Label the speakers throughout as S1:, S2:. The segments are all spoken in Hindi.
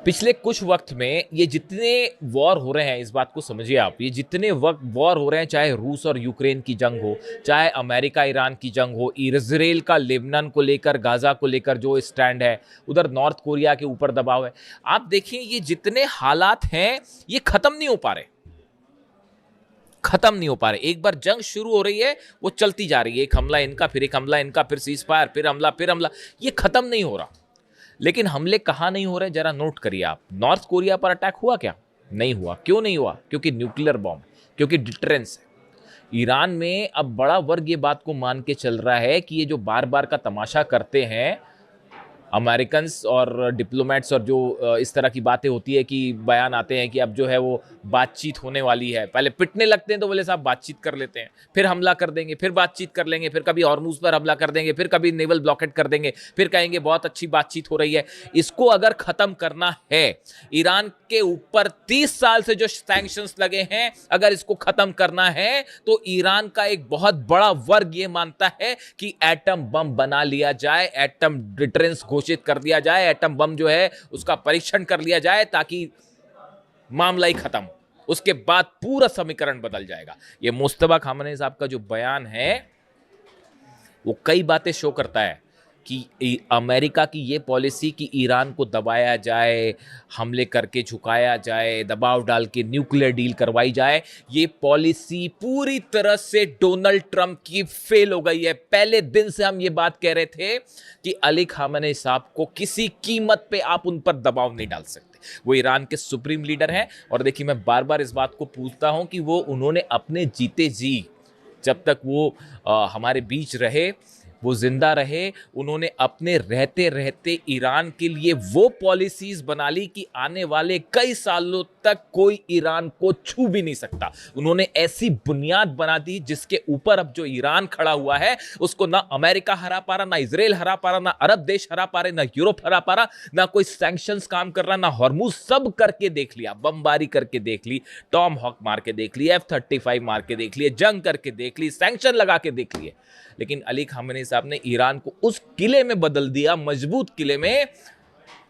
S1: पिछले कुछ वक्त में ये जितने वॉर हो रहे हैं, इस बात को समझिए आप, ये जितने वक्त वॉर हो रहे हैं, चाहे रूस और यूक्रेन की जंग हो, चाहे अमेरिका ईरान की जंग हो, इजराइल का लेबनान को लेकर, गाजा को लेकर जो स्टैंड है, उधर नॉर्थ कोरिया के ऊपर दबाव है, आप देखिए ये जितने हालात हैं ये खत्म नहीं हो पा रहे, खत्म नहीं हो पा रहे। एक बार जंग शुरू हो रही है वो चलती जा रही है, एक हमला इनका, फिर एक हमला इनका, फिर सीज फायर, फिर हमला, फिर हमला, ये खत्म नहीं हो रहा। लेकिन हमले कहां नहीं हो रहे, जरा नोट करिए आप। नॉर्थ कोरिया पर अटैक हुआ क्या? नहीं हुआ। क्यों नहीं हुआ? क्योंकि न्यूक्लियर बॉम्ब, क्योंकि डिटरेंस है। ईरान में अब बड़ा वर्ग ये बात को मान के चल रहा है कि ये जो बार बार का तमाशा करते हैं अमेरिकन्स और डिप्लोमेट्स, और जो इस तरह की बातें होती है कि बयान आते हैं कि अब जो है वो बातचीत होने वाली है, पहले पिटने लगते हैं तो बोले साहब बातचीत कर लेते हैं, फिर हमला कर देंगे, फिर बातचीत कर लेंगे, फिर कभी हॉर्मुज पर हमला कर देंगे, फिर कभी नेवल ब्लॉकेट कर देंगे, फिर कहेंगे बहुत अच्छी बातचीत हो रही है। इसको अगर खत्म करना है, ईरान के ऊपर 30 साल से जो सैंक्शंस लगे हैं, अगर इसको खत्म करना है तो ईरान का एक बहुत बड़ा वर्ग ये मानता है कि एटम बम बना लिया जाए, एटम डिटरेंस घोषित कर दिया जाए, एटम बम जो है उसका परीक्षण कर लिया जाए, ताकि मामला ही खत्म। उसके बाद पूरा समीकरण बदल जाएगा। ये मुस्तफा खामनेई साहब का जो बयान है वो कई बातें शो करता है कि अमेरिका की ये पॉलिसी कि ईरान को दबाया जाए, हमले करके झुकाया जाए, दबाव डाल के न्यूक्लियर डील करवाई जाए, ये पॉलिसी पूरी तरह से डोनाल्ड ट्रंप की फेल हो गई है। पहले दिन से हम ये बात कह रहे थे कि अली खामेनेई साहब को किसी कीमत पे आप उन पर दबाव नहीं डाल सकते। वो ईरान के सुप्रीम लीडर हैं, और देखिए मैं बार बार इस बात को पूछता हूं कि वो उन्होंने अपने जीते जी, जब तक वो हमारे बीच रहे, वो जिंदा रहे, उन्होंने अपने रहते रहते ईरान के लिए वो पॉलिसीज बना ली कि आने वाले कई सालों तक कोई ईरान को छू भी नहीं सकता। उन्होंने ऐसी बुनियाद बना दी जिसके ऊपर अब जो ईरान खड़ा हुआ है उसको ना अमेरिका हरा पा रहा, ना इजराइल हरा पा रहा, ना अरब देश हरा पा रहे, ना यूरोप हरा पा रहा, ना कोई सैंक्शंस काम कर रहा, ना हॉर्मुज। सब करके देख लिया, बमबारी करके देख ली, टॉम हॉक मार के देख ली, F-35 मार के देख लिए, जंग करके देख ली, सैंक्शन लगा के देख लिए, लेकिन अली खामेनेई साहब ने ईरान को उस किले में बदल दिया, मजबूत किले में,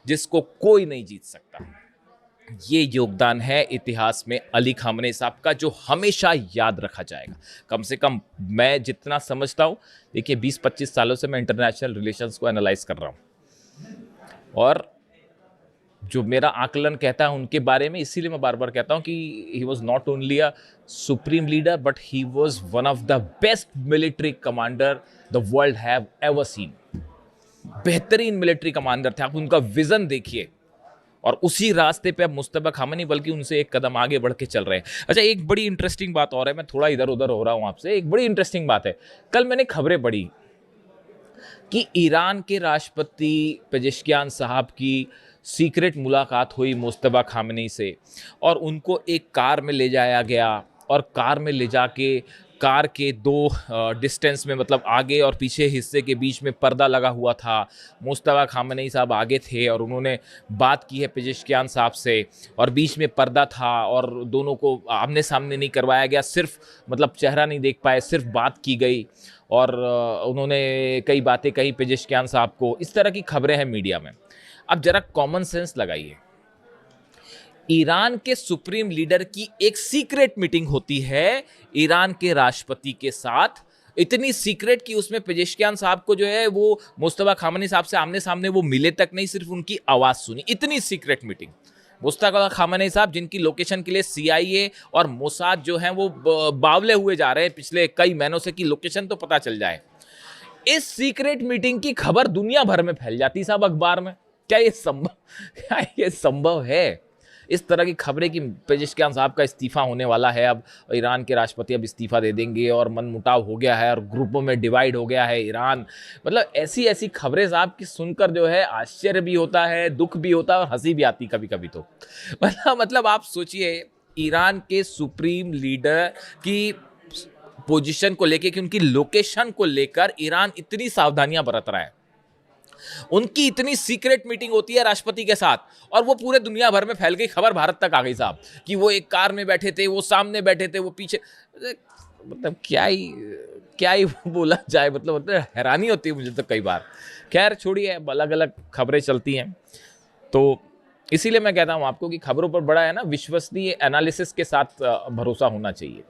S1: जिसको कोई नहीं जीत सकता। ये योगदान है इतिहास में अली खामेनेई साहब का, जो हमेशा याद रखा जाएगा। कम से कम मैं जितना समझता हूं, देखिए 20-25 सालों से मैं इंटरनेशनल रिलेशंस को एनालाइज कर रहा हूं, और जो मेरा आकलन कहता है उनके बारे में, इसीलिए मैं बार बार कहता हूं कि he was not only a supreme leader but he was one of the best military commander the world have ever seen. बेहतरीन मिलिट्री कमांडर थे। आप उनका विजन देखिए, और उसी रास्ते पे अब मुस्तफा खामेनेई बल्कि उनसे एक कदम आगे बढ़ के चल रहे हैं। अच्छा, एक बड़ी इंटरेस्टिंग बात और है, मैं थोड़ा इधर उधर हो रहा हूं आपसे, एक बड़ी इंटरेस्टिंग बात है। कल मैंने खबरें पढ़ी कि ईरान के राष्ट्रपति पेजेश्कियान साहब की सीक्रेट मुलाकात हुई मुस्तफा खामेनेई से, और उनको एक कार में ले जाया गया, और कार में ले जाके कार के दो डिस्टेंस में, मतलब आगे और पीछे हिस्से के बीच में पर्दा लगा हुआ था। मुस्तफा खामेनेई साहब आगे थे और उन्होंने बात की है पेजेश्कियान साहब से, और बीच में पर्दा था, और दोनों को आमने सामने नहीं करवाया गया, सिर्फ मतलब चेहरा नहीं देख पाए, सिर्फ बात की गई, और उन्होंने कई बातें कही पेजेश्कियान साहब को। इस तरह की खबरें हैं मीडिया में। अब जरा कॉमन सेंस लगाइए, ईरान के सुप्रीम लीडर की एक सीक्रेट मीटिंग होती है ईरान के राष्ट्रपति के साथ, इतनी सीक्रेट कि उसमें पेजेश्कियान साहब को जो है वो मुस्तफा खामेनेई साहब से आमने सामने वो मिले तक नहीं, सिर्फ उनकी आवाज सुनी। इतनी सीक्रेट मीटिंग। मुस्तफा खामेनेई साहब जिनकी लोकेशन के लिए CIA और मोसाद जो हैं वो बावले हुए जा रहे हैं पिछले कई महीनों से कि लोकेशन तो पता चल जाए। इस सीक्रेट मीटिंग की खबर दुनिया भर में फैल जाती साहब अखबार में। क्या ये संभव है? इस तरह की खबरें कि पेजेश्कियान साहब का इस्तीफा होने वाला है, अब ईरान के राष्ट्रपति अब इस्तीफा दे देंगे, और मनमुटाव हो गया है, और ग्रुपों में डिवाइड हो गया है ईरान। मतलब ऐसी ऐसी खबरें साहब की सुनकर जो है आश्चर्य भी होता है, दुख भी होता है, और हंसी भी आती कभी कभी तो। मतलब आप सोचिए, ईरान के सुप्रीम लीडर की पोजीशन को लेकर, कि उनकी लोकेशन को लेकर ईरान इतनी सावधानियां बरत रहा है, उनकी इतनी सीक्रेट मीटिंग होती है राष्ट्रपति के साथ, और वो पूरे दुनिया भर में फैल गई, खबर भारत तक आ गई साहब कि वो एक कार में बैठे थे, वो सामने बैठे थे, वो पीछे। मतलब क्या ही बोला जाए, मतलब हैरानी होती है मुझे तो कई बार। खैर छोड़िए, अलग अलग खबरें चलती हैं। तो इसीलिए मैं कहता हूं आपको कि खबरों पर बड़ा है ना विश्वसनीय एनालिसिस के साथ भरोसा होना चाहिए।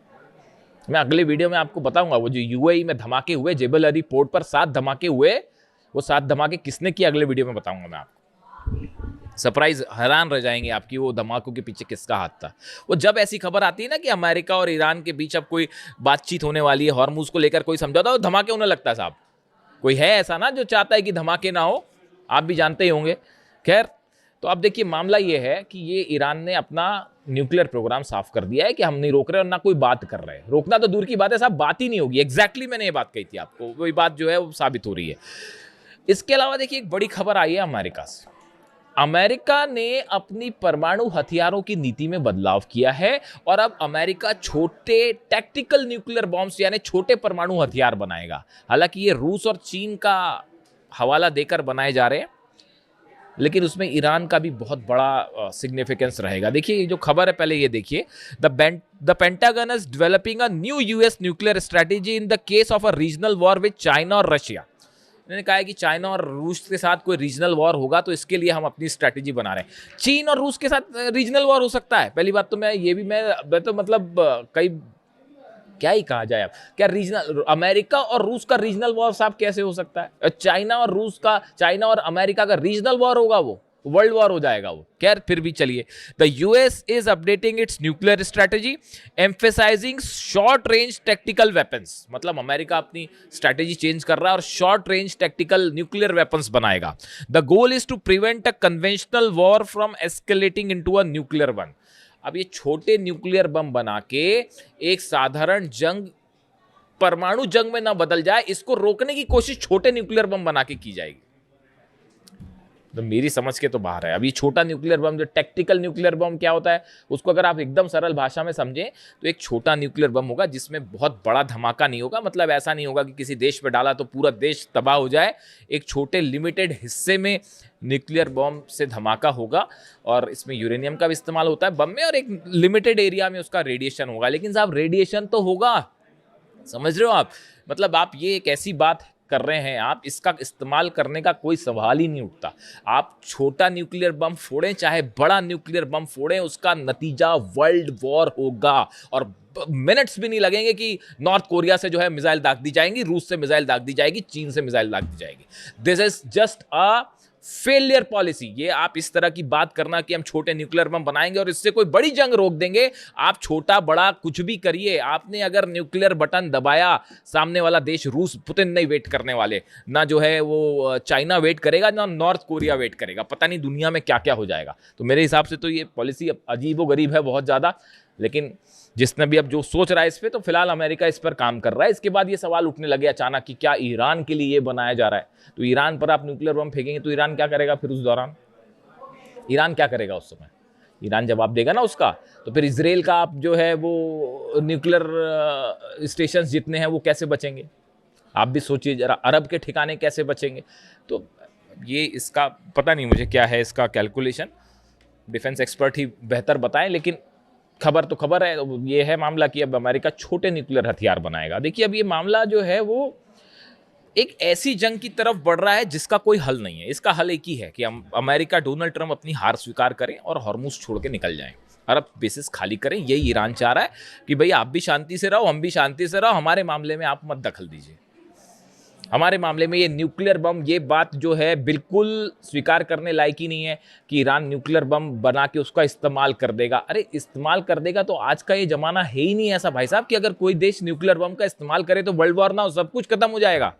S1: मैं अगले वीडियो में आपको बताऊंगा वो जो यूएई में धमाके हुए, जेबल अली पोर्ट पर 7 धमाके हुए, वो 7 धमाके किसने किए अगले वीडियो में बताऊंगा मैं आपको। सरप्राइज, हैरान रह जाएंगे आपकी वो धमाकों के पीछे किसका हाथ था। वो जब ऐसी खबर आती है ना कि अमेरिका और ईरान के बीच अब कोई बातचीत होने वाली है, हॉर्मुज को लेकर कोई समझौता, तो धमाके होने लगता है साहब। कोई है ऐसा ना जो चाहता है कि धमाके ना हो, आप भी जानते ही होंगे। खैर, तो अब देखिए मामला ये है कि ये ईरान ने अपना न्यूक्लियर प्रोग्राम साफ कर दिया है कि हम नहीं रोक रहे और ना कोई बात कर रहे हैं। रोकना तो दूर की बात है साहब, बात ही नहीं होगी। एग्जैक्टली मैंने ये बात कही थी आपको, वही बात जो है वो साबित हो रही है। इसके अलावा देखिए एक बड़ी खबर आई है अमेरिका से। अमेरिका ने अपनी परमाणु हथियारों की नीति में बदलाव किया है और अब अमेरिका छोटे टैक्टिकल न्यूक्लियर बॉम्ब्स यानी छोटे परमाणु हथियार बनाएगा। हालांकि ये रूस और चीन का हवाला देकर बनाए जा रहे हैं, लेकिन उसमें ईरान का भी बहुत बड़ा सिग्निफिकेंस रहेगा। देखिए जो खबर है पहले ये देखिए, the pentagon is developing a new US nuclear strategy in the case of a regional war with China और रशिया। इन्होंने कहा है कि चाइना और रूस के साथ कोई रीजनल वॉर होगा तो इसके लिए हम अपनी स्ट्रेटेजी बना रहे हैं। चीन और रूस के साथ रीजनल वॉर हो सकता है, पहली बात तो मैं तो मतलब कई क्या ही कहा जाए। अब क्या रीजनल अमेरिका और रूस का रीजनल वॉर साहब कैसे हो सकता है? चाइना और अमेरिका का रीजनल वॉर होगा, वो वर्ल्ड वॉर हो जाएगा वो। खैर फिर भी चलिए, the US is updating its nuclear strategy emphasising short range tactical weapons. मतलब अमेरिका अपनी स्ट्रेटेजी चेंज कर रहा है और short range tactical nuclear weapons बनाएगा। The goal is to prevent a conventional war from escalating into a nuclear one. अब ये छोटे न्यूक्लियर बम बना के एक साधारण जंग परमाणु जंग में ना बदल जाए, इसको रोकने की कोशिश छोटे न्यूक्लियर बम बना के की जाएगी। तो मेरी समझ के तो बाहर है। अब ये छोटा न्यूक्लियर बम, जो टैक्टिकल न्यूक्लियर बम क्या होता है, उसको अगर आप एकदम सरल भाषा में समझें तो एक छोटा न्यूक्लियर बम होगा जिसमें बहुत बड़ा धमाका नहीं होगा। मतलब ऐसा नहीं होगा कि किसी देश पे डाला तो पूरा देश तबाह हो जाए। एक छोटे लिमिटेड हिस्से में न्यूक्लियर बम से धमाका होगा और इसमें यूरेनियम का भी इस्तेमाल होता है बम में, और एक लिमिटेड एरिया में उसका रेडिएशन होगा। लेकिन साहब रेडिएशन तो होगा, समझ रहे हो आप? मतलब आप ये एक ऐसी बात कर रहे हैं, आप इसका इस्तेमाल करने का कोई सवाल ही नहीं उठता। आप छोटा न्यूक्लियर बम फोड़ें चाहे बड़ा न्यूक्लियर बम फोड़ें, उसका नतीजा वर्ल्ड वॉर होगा। और मिनट्स भी नहीं लगेंगे कि नॉर्थ कोरिया से जो है मिसाइल दाग दी जाएंगी, रूस से मिसाइल दाग दी जाएगी, चीन से मिसाइल दाग दी जाएगी। This is just a failure policy. ये आप इस तरह की बात करना कि हम छोटे न्यूक्लियर बम बनाएंगे और इससे कोई बड़ी जंग रोक देंगे, आप छोटा बड़ा कुछ भी करिए, आपने अगर न्यूक्लियर बटन दबाया, सामने वाला देश रूस, पुतिन नहीं वेट करने वाले, ना जो है वो चाइना वेट करेगा, ना नॉर्थ कोरिया वेट करेगा। पता नहीं दुनिया में क्या क्या हो जाएगा। तो मेरे हिसाब से तो ये पॉलिसी अजीबोगरीब है बहुत ज़्यादा। लेकिन जिसने भी अब जो सोच रहा है इस पर, तो फिलहाल अमेरिका इस पर काम कर रहा है। इसके बाद ये सवाल उठने लगे अचानक कि क्या ईरान के लिए ये बनाया जा रहा है? तो ईरान पर आप न्यूक्लियर बम फेंकेंगे तो ईरान क्या करेगा फिर उस दौरान? ईरान क्या करेगा उस समय? ईरान जवाब देगा ना उसका। तो फिर इसराइल का आप जो है वो न्यूक्लियर स्टेशन जितने हैं वो कैसे बचेंगे? आप भी सोचिए जरा, अरब के ठिकाने कैसे बचेंगे? तो ये इसका पता नहीं मुझे क्या है इसका कैलकुलेशन, डिफेंस एक्सपर्ट ही बेहतर बताएं। लेकिन खबर तो खबर है, ये है मामला कि अब अमेरिका छोटे न्यूक्लियर हथियार बनाएगा। देखिए अब ये मामला जो है वो एक ऐसी जंग की तरफ बढ़ रहा है जिसका कोई हल नहीं है। इसका हल एक ही है कि अमेरिका, डोनाल्ड ट्रंप अपनी हार स्वीकार करें और हॉर्मुज छोड़ के निकल जाएं, अरब बेसिस खाली करें। यही ईरान चाह रहा है कि भाई आप भी शांति से रहो, हम भी शांति से रहो, हमारे मामले में आप मत दखल दीजिए। हमारे मामले में ये न्यूक्लियर बम, ये बात जो है बिल्कुल स्वीकार करने लायक ही नहीं है कि ईरान न्यूक्लियर बम बना के उसका इस्तेमाल कर देगा। अरे इस्तेमाल कर देगा तो आज का ये जमाना है ही नहीं ऐसा भाई साहब कि अगर कोई देश न्यूक्लियर बम का इस्तेमाल करे तो वर्ल्ड वॉर ना हो, सब कुछ खत्म हो जाएगा।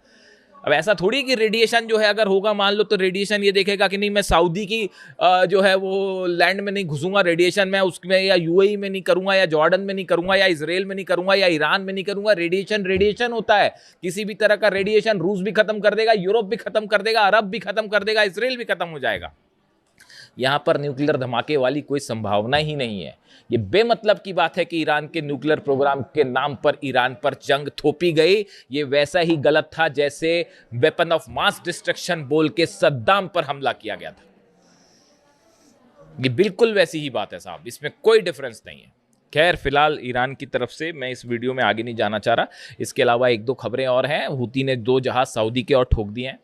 S1: अब ऐसा थोड़ी कि रेडिएशन जो है अगर होगा मान लो, तो रेडिएशन ये देखेगा कि नहीं मैं सऊदी की जो है वो लैंड में नहीं घुसूंगा, रेडिएशन मैं उसमें या यूएई में नहीं करूंगा, या जॉर्डन में नहीं करूंगा, या इजराइल में नहीं करूंगा, या ईरान में नहीं करूंगा। रेडिएशन होता है, किसी भी तरह का रेडिएशन रूस भी खत्म कर देगा, यूरोप भी खत्म कर देगा, अरब भी खत्म कर देगा, इसराइल भी खत्म हो जाएगा। यहां पर न्यूक्लियर धमाके वाली कोई संभावना ही नहीं है। ये बेमतलब की बात है कि ईरान के न्यूक्लियर प्रोग्राम के नाम पर ईरान पर जंग थोपी गई। ये वैसा ही गलत था जैसे वेपन ऑफ मास डिस्ट्रक्शन बोल के सद्दाम पर हमला किया गया था। ये बिल्कुल वैसी ही बात है साहब, इसमें कोई डिफरेंस नहीं है। खैर फिलहाल ईरान की तरफ से मैं इस वीडियो में आगे नहीं जाना चाह रहा। इसके अलावा एक दो खबरें और हैं। हूती ने 2 जहाज सऊदी के और ठोक दिए हैं।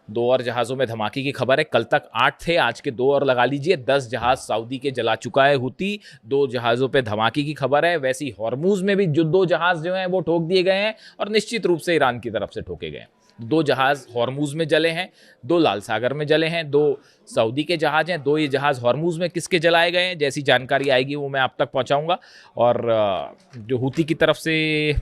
S1: 2 और जहाज़ों में धमाके की खबर है। कल तक 8 थे, आज के 2 और लगा लीजिए, 10 जहाज़ सऊदी के जला चुका है हूती। 2 जहाज़ों पे धमाके की खबर है। वैसे ही हॉर्मूज में भी जो 2 जहाज़ जो हैं वो ठोक दिए गए हैं और निश्चित रूप से ईरान की तरफ से ठोके गए हैं। 2 जहाज़ हॉर्मूज में जले हैं, 2 लाल सागर में जले हैं, 2 सऊदी के जहाज़ हैं, 2 ये जहाज़ हॉर्मूज में किसके जलाए गए हैं, जैसी जानकारी आएगी वो मैं आप तक पहुंचाऊंगा। और जो हूती की तरफ से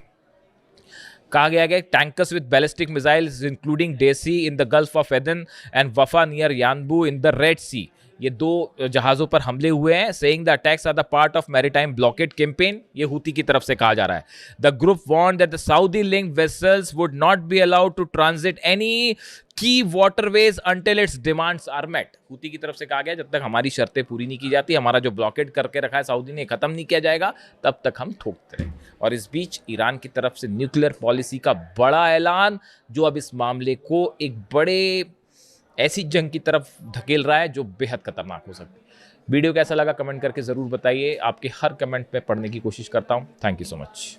S1: कहा गया है, tankers with ballistic missiles including Daisy in the Gulf of Aden and Wafa near Yanbu in the Red Sea, ये 2 जहाज़ों पर हमले हुए हैं। Saying the attacks are the part of maritime blockade campaign, ये हूती की तरफ से कहा जा रहा है। The group warned that the Saudi linked vessels would not be allowed to transit any key waterways until its demands are met. Houthi की तरफ से कहा गया जब तक हमारी शर्तें पूरी नहीं की जाती, हमारा जो ब्लॉकेड करके रखा है सऊदी ने खत्म नहीं किया जाएगा, तब तक हम ठोकते रहें। और इस बीच ईरान की तरफ से न्यूक्लियर पॉलिसी का बड़ा ऐलान, जो अब इस मामले को एक बड़े ऐसी जंग की तरफ धकेल रहा है जो बेहद खतरनाक हो सकती है। वीडियो कैसा लगा कमेंट करके ज़रूर बताइए, आपके हर कमेंट पे पढ़ने की कोशिश करता हूँ। Thank you so much.